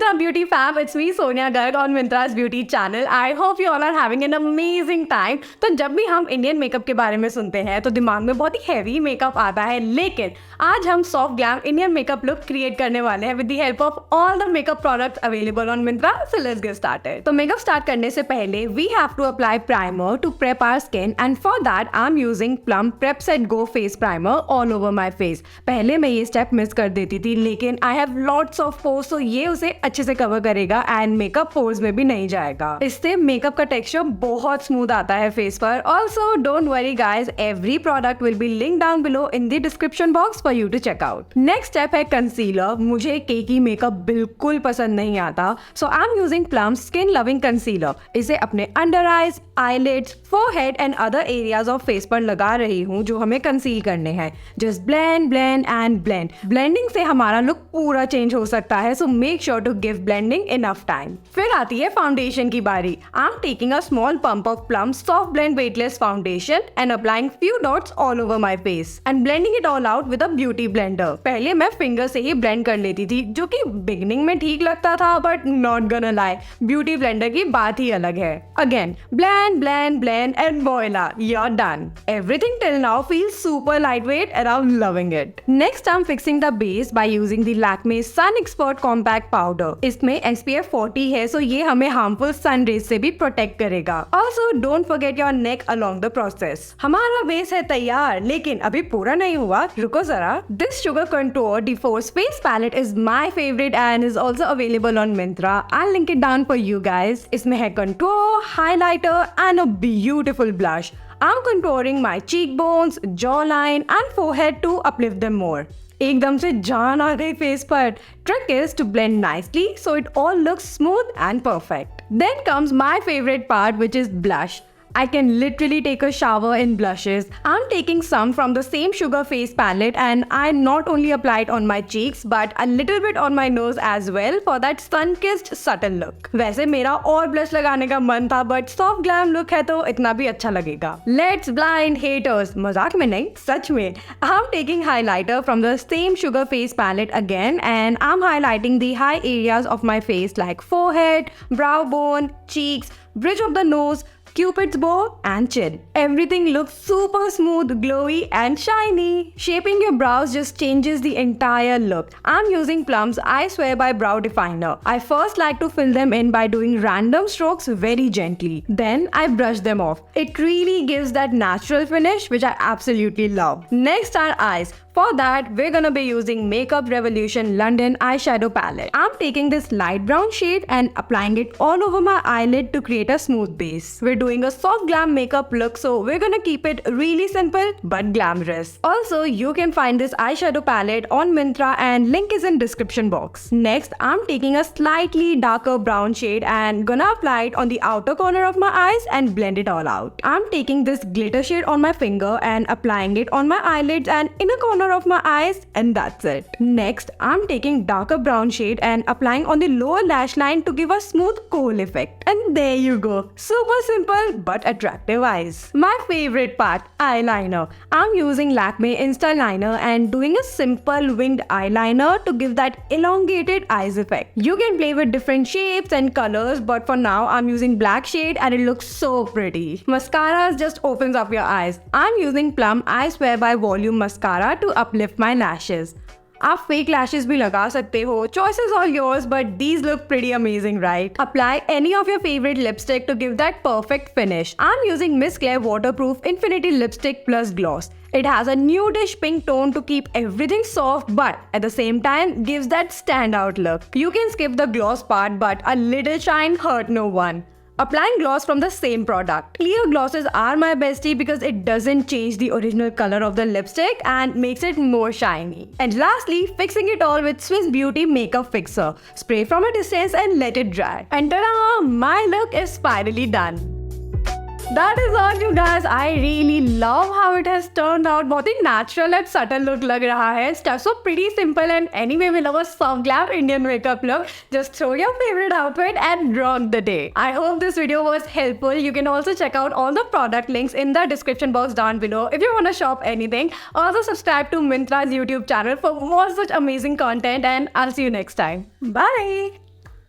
Myntra Beauty Fam, it's me Sonia Garg on Myntra's Beauty channel. I hope you all are having an amazing time. तो जब भी हम Indian makeup के बारे में सुनते हैं तो दिमाग में बहुत ही हैवी मेकअप आता है, लेकिन आज हम soft glam Indian makeup look create करने वाले हैं with the help of all the makeup products available on Myntra. So let's get started. तो मेकअप स्टार्ट करने से पहले we have to apply primer to prep our skin, and for that I'm using Plum Prep Set Go Face Primer all over my face. पहले मैं ये step miss कर देती थी, लेकिन I have lots of pores, so ये उसे अच्छे से कवर करेगा एंड मेकअप पोर्स में भी नहीं जाएगा. इससे मेकअप का टेक्सचर बहुत स्मूथ आता है फेस पर. Also don't worry guys, every product will be link down below in the description box for you to check out. Next step है कंसीलर. मुझे केकी मेकअप बिल्कुल पसंद नहीं आता, so I am using Plum skin loving concealer. इसे अपने under eyes, eyelids, forehead and other areas of face पर लगा रही हूँ जो हमें कंसील करने हैं. Just blend blend and blend. Blending से हमारा लुक पूरा चेंज हो सकता है, so make sure to give blending enough time. फिर आती है फाउंडेशन की बारी. I am taking a small pump of plum soft blend weightless foundation and applying few dots all over my face and blending it all out with a beauty blender. पहले मैं finger से ही blend कर लेती थी, जो कि beginning में ठीक लगता था, but not gonna lie, beauty blender की बात ही अलग है. Again blend, blend, blend and voila, you're done. Everything till now feels super lightweight and I'm loving it. Next, I'm fixing the base by using the Lakme Sun Expert Compact Powder. इसमें SPF 40 है, so ये हमें harmful sun rays से भी protect करेगा. Also, don't forget your neck along the process. हमारा base है तैयार, लेकिन अभी पूरा नहीं हुआ, रुको जरा. This Sugar Contour Deforce Face Palette is my favorite and is also available on Myntra. I'll link it down for you guys. इसमें है contour, highlighter and a beautiful blush. I'm contouring my cheekbones, jawline and forehead to uplift them more. एकदम से जान आ गई face पर. Trick is to blend nicely so it all looks smooth and perfect. Then comes my favorite part, which is blush. I can literally take a shower in blushes. I'm taking some from the same Sugar Face palette and I not only apply it on my cheeks but a little bit on my nose as well for that sun-kissed subtle look. वैसे मेरा और blush लगाने का मन था, but soft glam look है तो इतना भी अच्छा लगेगा. Let's blind haters. मजाक में नहीं, सच में. I'm taking highlighter from the same Sugar Face palette again and I'm highlighting the high areas of my face like forehead, brow bone, cheeks, bridge of the nose, Cupid's bow and chin. Everything looks super smooth, glowy and shiny. Shaping your brows just changes the entire look. I'm using Plum's I Swear by Brow Definer. I first like to fill them in by doing random strokes very gently. Then I brush them off. It really gives that natural finish which I absolutely love. Next are eyes. For that, we're gonna be using Makeup Revolution London eyeshadow palette. I'm taking this light brown shade and applying it all over my eyelid to create a smooth base. We're doing a soft glam makeup look, so we're gonna keep it really simple but glamorous. Also, you can find this eyeshadow palette on Myntra and link is in description box. Next, I'm taking a slightly darker brown shade and gonna apply it on the outer corner of my eyes and blend it all out. I'm taking this glitter shade on my finger and applying it on my eyelids and inner corner of my eyes, and that's it. Next, I'm taking darker brown shade and applying on the lower lash line to give a smooth kohl effect. And there you go. Super simple but attractive eyes. My favorite part, eyeliner. I'm using Lakme Insta Liner and doing a simple winged eyeliner to give that elongated eyes effect. You can play with different shapes and colors, but for now I'm using black shade and it looks so pretty. Mascara just opens up your eyes. I'm using Plum I Swear by Volume Mascara to uplift my lashes. आप fake lashes भी लगा सकते हो. Choice is all yours, but these look pretty amazing, right? Apply any of your favorite lipstick to give that perfect finish. I'm using Miss Claire Waterproof Infinity Lipstick Plus Gloss. It has a nudish pink tone to keep everything soft, but at the same time gives that standout look. You can skip the gloss part, but a little shine hurt no one. Applying gloss from the same product. Clear glosses are my bestie because it doesn't change the original color of the lipstick and makes it more shiny. And lastly, fixing it all with Swiss Beauty Makeup Fixer. Spray from a distance and let it dry. And ta-da! My look is finally done. That is all you guys. I really love how it has turned out. बहुत ही natural and subtle look लग रहा है. Steps so pretty simple and anyway we love a soft glam Indian makeup look. Just throw your favorite outfit and rock the day. I hope this video was helpful. You can also check out all the product links in the description box down below if you want to shop anything. Also subscribe to Myntra's YouTube channel for more such amazing content and I'll see you next time. Bye!